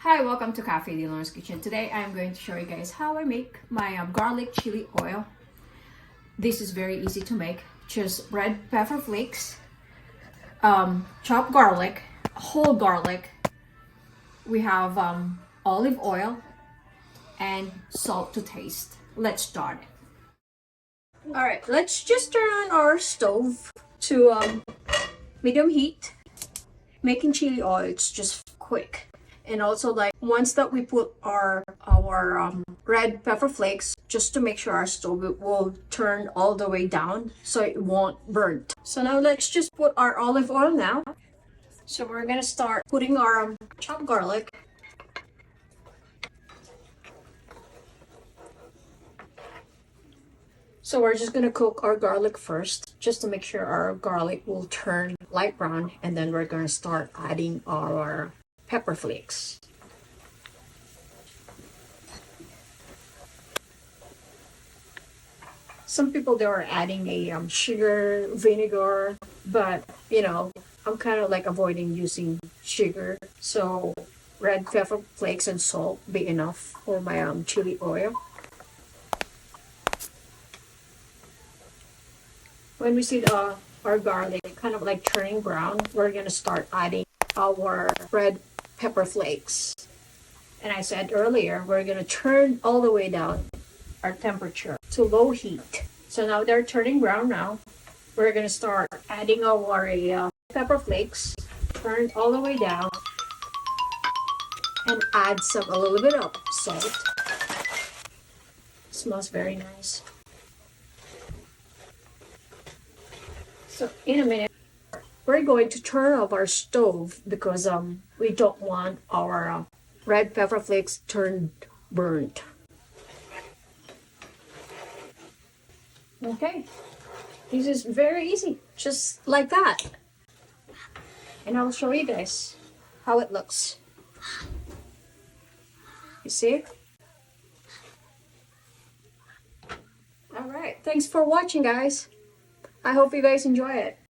Hi, welcome to Cafe de Lorna's Kitchen. Today I'm going to show you guys how I make my garlic chili oil. This is very easy to make. Just red pepper flakes, chopped garlic, whole garlic. We have olive oil and salt to taste. Let's start. Alright, let's just turn on our stove to medium heat. Making chili oil, it's just quick. And also, like, once that we put our red pepper flakes, just to make sure our stove will turn all the way down so it won't burn. So now let's just put our olive oil now. So we're gonna start putting our chopped garlic. So we're just gonna cook our garlic first, just to make sure our garlic will turn light brown, and then we're gonna start adding our pepper flakes. Some people, they are adding a sugar, vinegar, but I'm kind of like avoiding using sugar. So red pepper flakes and salt be enough for my chili oil. When we see our garlic kind of like turning brown, we're gonna start adding our red pepper flakes. And I said earlier, we're gonna turn all the way down our temperature to low heat. So now they're turning brown now. We're gonna start adding our pepper flakes, turn all the way down, and add a little bit of salt. Smells very nice. So in a minute, we're going to turn off our stove because we don't want our red pepper flakes turned burnt. Okay, this is very easy, just like that. And I'll show you guys how it looks. You see it? All right, thanks for watching, guys. I hope you guys enjoy it.